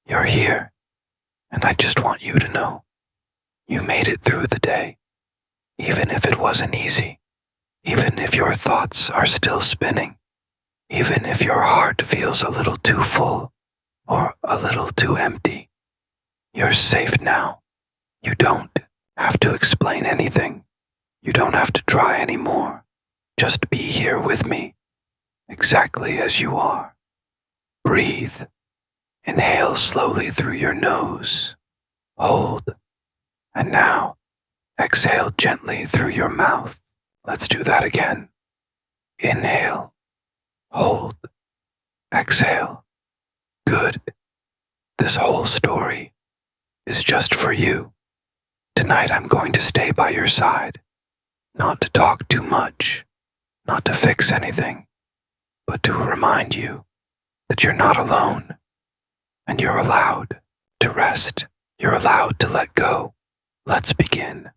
You're here, and I just want you to know you made it through the day, even if it wasn't easy, even if your thoughts are still spinning, even if your heart feels a little too full or a little too empty. You're safe now. You don't have to explain anything. You don't have to try anymore. Just be here with me, exactly as you are. Breathe. Inhale slowly through your nose. Hold. And now, exhale gently through your mouth. Let's do that again. Inhale. Hold. Exhale. Good. This whole story is just for you. Tonight I'm going to stay by your side. Not to talk too much, not to fix anything, but to remind you that you're not alone, and you're allowed to rest. You're allowed to let go. Let's begin.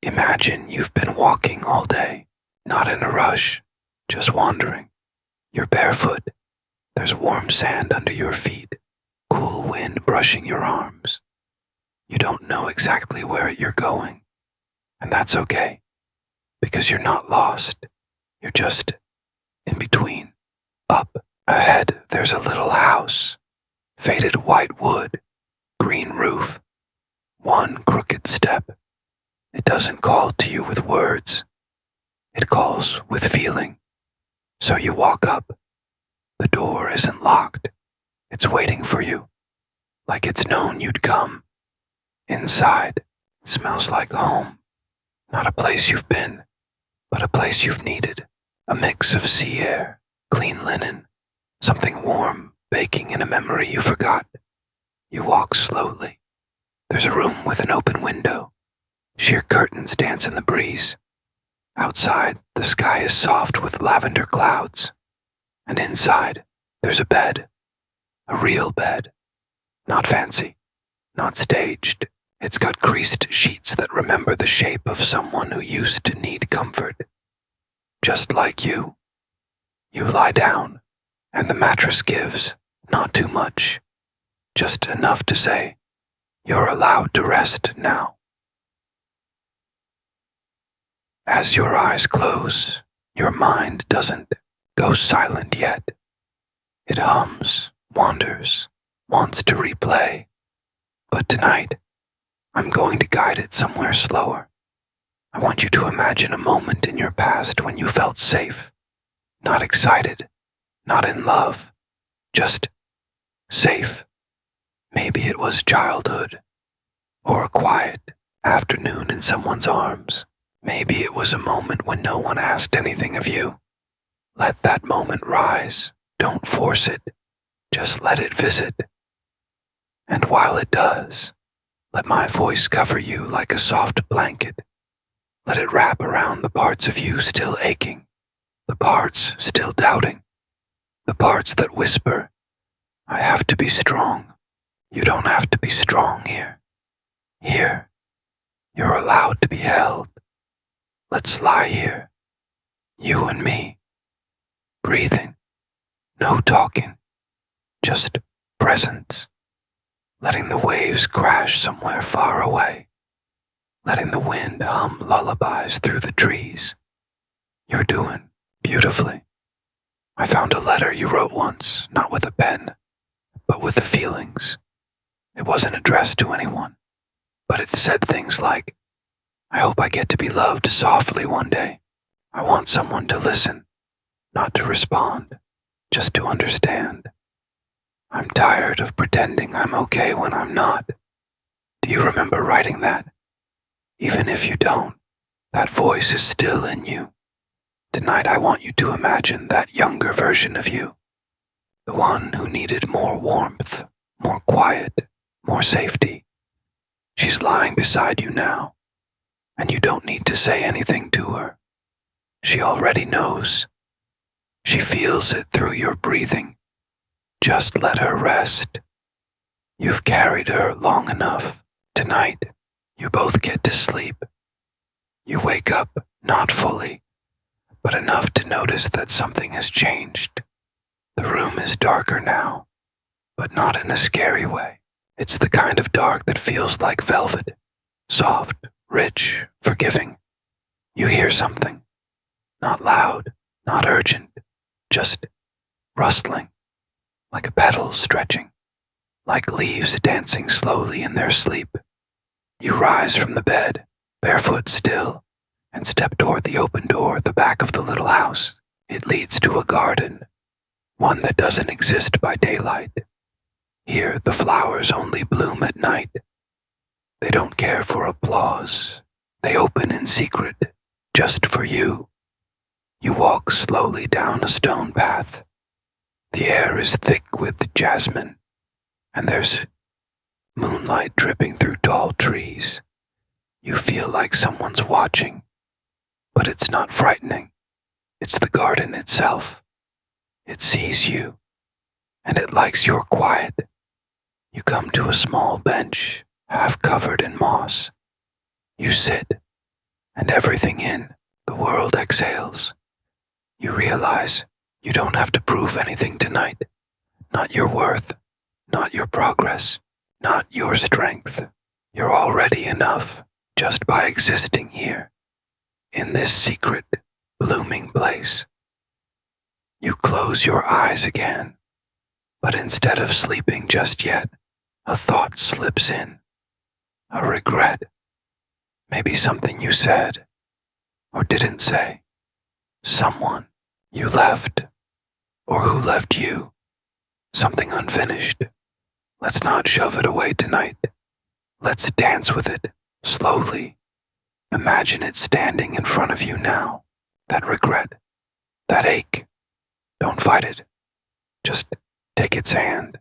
Imagine you've been walking all day, not in a rush, just wandering. You're barefoot. There's warm sand under your feet, cool wind brushing your arms. You don't know exactly where you're going, and that's okay, because you're not lost. You're just in between. Up ahead, there's a little house, faded white wood, green roof, one crooked step. It doesn't call to you with words. It calls with feeling. So you walk up. The door isn't locked. It's waiting for you, like it's known you'd come. Inside smells like home. Not a place you've been, but a place you've needed. A mix of sea air, clean linen, something warm baking in a memory you forgot. You walk slowly. There's a room with an open window. Sheer curtains dance in the breeze. Outside, the sky is soft with lavender clouds. And inside, there's a bed. A real bed. Not fancy. Not staged. It's got creased sheets that remember the shape of someone who used to need comfort. Just like you. You lie down, and the mattress gives, not too much. Just enough to say, you're allowed to rest now. As your eyes close, your mind doesn't go silent yet. It hums, wanders, wants to replay. But tonight, I'm going to guide it somewhere slower. I want you to imagine a moment in your past when you felt safe, not excited, not in love, just safe. Maybe it was childhood, or a quiet afternoon in someone's arms. Maybe it was a moment when no one asked anything of you. Let that moment rise. Don't force it. Just let it visit. And while it does, let my voice cover you like a soft blanket. Let it wrap around the parts of you still aching, the parts still doubting, the parts that whisper, I have to be strong. You don't have to be strong here. Here, you're allowed to be held. Let's lie here, you and me, breathing, no talking, just presence, letting the waves crash somewhere far away, letting the wind hum lullabies through the trees. You're doing beautifully. I found a letter you wrote once, not with a pen, but with the feelings. It wasn't addressed to anyone, but it said things like, I hope I get to be loved softly one day. I want someone to listen, not to respond, just to understand. I'm tired of pretending I'm okay when I'm not. Do you remember writing that? Even if you don't, that voice is still in you. Tonight I want you to imagine that younger version of you, the one who needed more warmth, more quiet, more safety. She's lying beside you now, and you don't need to say anything to her. She already knows. She feels it through your breathing. Just let her rest. You've carried her long enough. Tonight, you both get to sleep. You wake up, not fully, but enough to notice that something has changed. The room is darker now. but not in a scary way. It's the kind of dark that feels like velvet, soft, rich, forgiving. You hear something, not loud, not urgent, just rustling, like a petal stretching, like leaves dancing slowly in their sleep. You rise from the bed, barefoot still, and step toward the open door at the back of the little house. It leads to a garden, one that doesn't exist by daylight. Here the flowers only bloom at night. They don't care for applause. They open in secret, just for you. You walk slowly down a stone path. The air is thick with jasmine, and there's moonlight dripping through tall trees. You feel like someone's watching, but it's not frightening. It's the garden itself. It sees you, and it likes your quiet. You come to a small bench, half covered in moss. You sit, and everything in the world exhales. You realize you don't have to prove anything tonight. Not your worth, not your progress, not your strength. You're already enough just by existing here, in this secret, blooming place. You close your eyes again, but instead of sleeping just yet, a thought slips in. A regret. Maybe something you said, or didn't say. Someone you left, or who left you. Something unfinished. Let's not shove it away tonight. Let's dance with it, slowly. Imagine it standing in front of you now. That regret, that ache. Don't fight it. Just take its hand.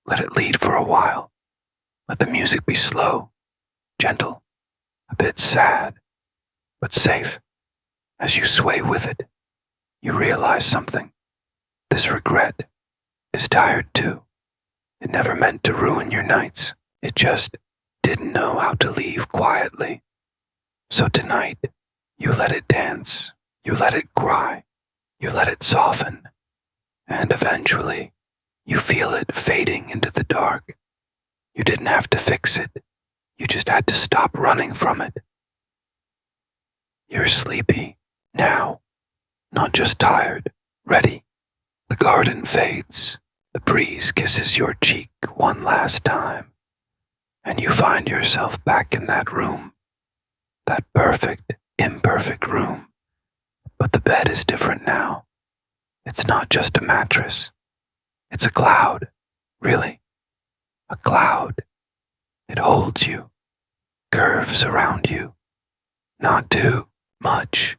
Let it lead for a while. Let the music be slow, gentle, a bit sad, but safe. As you sway with it, you realize something. This regret is tired too. It never meant to ruin your nights. It just didn't know how to leave quietly. So tonight, you let it dance. You let it cry. You let it soften. And eventually, you feel it fading into the dark. You didn't have to fix it. You just had to stop running from it. You're sleepy now, not just tired, ready. The garden fades. The breeze kisses your cheek one last time, and you find yourself back in that room, that perfect, imperfect room. But the bed is different now. It's not just a mattress. It's a cloud, really, a cloud. It holds you, curves around you, not too much,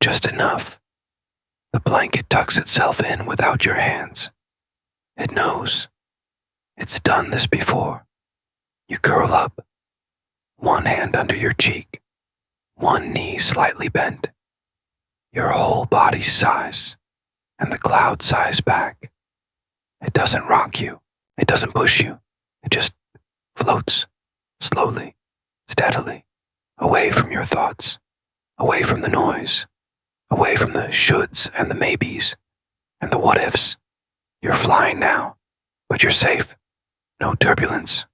just enough. The blanket tucks itself in without your hands. It knows. It's done this before. You curl up, one hand under your cheek, one knee slightly bent. Your whole body sighs, and the cloud sighs back. It doesn't rock you. It doesn't push you. It just floats, slowly, steadily, away from your thoughts, away from the noise, away from the shoulds and the maybes and the what ifs. You're flying now, but you're safe. No turbulence,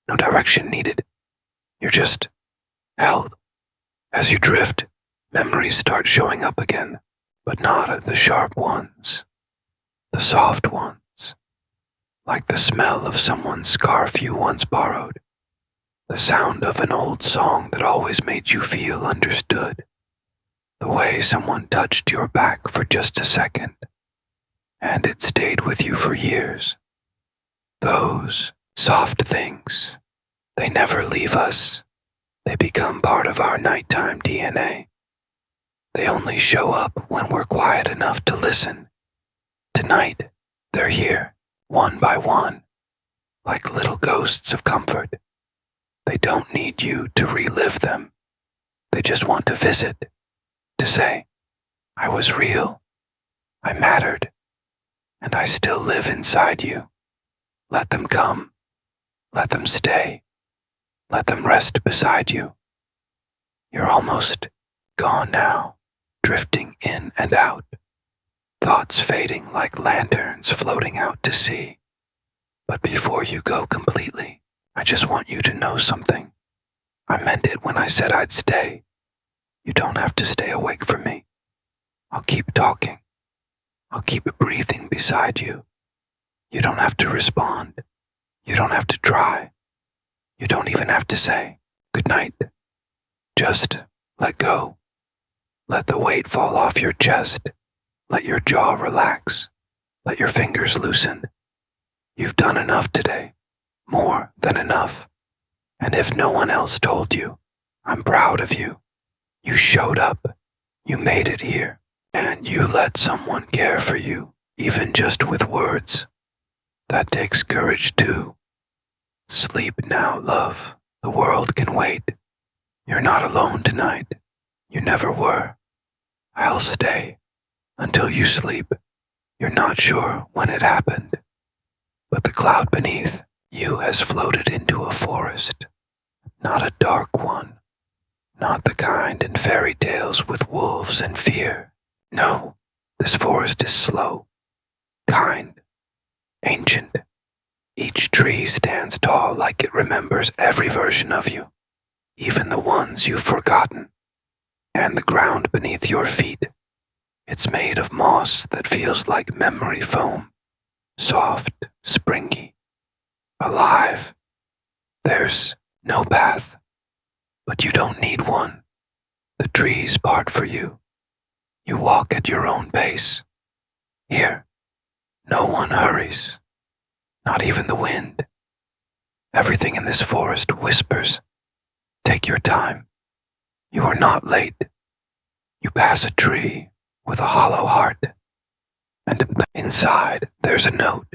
no direction needed. You're just held. As you drift, memories start showing up again, but not the sharp ones, the soft ones, like the smell of someone's scarf you once borrowed, the sound of an old song that always made you feel understood, the way someone touched your back for just a second, and it stayed with you for years. Those soft things, they never leave us. They become part of our nighttime DNA. They only show up when we're quiet enough to listen. Tonight, they're here, one by one, like little ghosts of comfort. They don't need you to relive them. They just want to visit, to say, I was real, I mattered, and I still live inside you. Let them come. Let them stay. Let them rest beside you. You're almost gone now, drifting in and out, thoughts fading like lanterns floating out to sea. But before you go completely, I just want you to know something. I meant it when I said I'd stay. You don't have to stay awake for me. I'll keep talking. I'll keep breathing beside you. You don't have to respond. You don't have to try. You don't even have to say good night. Just let go. Let the weight fall off your chest. Let your jaw relax. Let your fingers loosen. You've done enough today. More than enough. And if no one else told you, I'm proud of you. You showed up. You made it here. And you let someone care for you, even just with words. That takes courage too. Sleep now, love. The world can wait. You're not alone tonight. You never were. I'll stay until you sleep. You're not sure when it happened, but the cloud beneath you has floated into a forest. Not a dark one. Not the kind in fairy tales with wolves and fear. No, this forest is slow, kind, ancient. Each tree stands tall like it remembers every version of you, even the ones you've forgotten. And the ground beneath your feet, it's made of moss that feels like memory foam, soft, springy, alive. There's no path, but you don't need one. The trees part for you. You walk at your own pace. Here, no one hurries, not even the wind. Everything in this forest whispers, take your time. You are not late. You pass a tree with a hollow heart, and inside there's a note.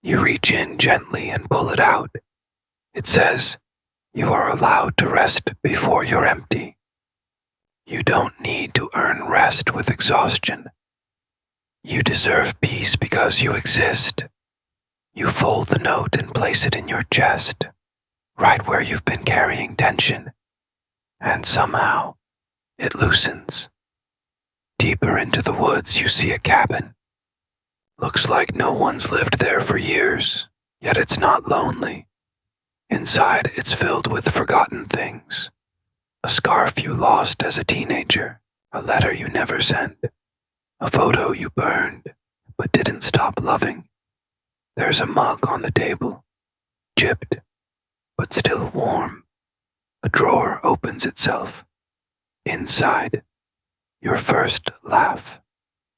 You reach in gently and pull it out. It says, you are allowed to rest before you're empty. You don't need to earn rest with exhaustion. You deserve peace because you exist. You fold the note and place it in your chest, right where you've been carrying tension. And somehow, it loosens. Deeper into the woods, you see a cabin. Looks like no one's lived there for years, yet it's not lonely. Inside, it's filled with forgotten things. A scarf you lost as a teenager, a letter you never sent, a photo you burned, but didn't stop loving. There's a mug on the table, chipped, but still warm. A drawer opens itself. Inside, your first laugh,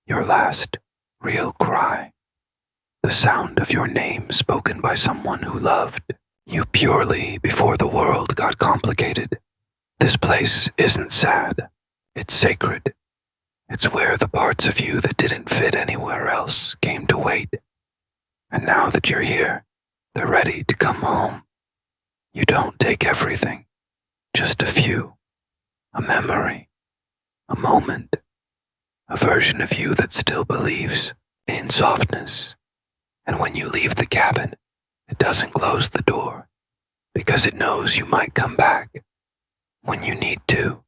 your last real cry, the sound of your name spoken by someone who loved you purely before the world got complicated. This place isn't sad, it's sacred. It's where the parts of you that didn't fit anywhere else came to wait. And now that you're here, they're ready to come home. You don't take everything, just a few. A memory, a moment, a version of you that still believes in softness. And when you leave the cabin, it doesn't close the door, because it knows you might come back when you need to.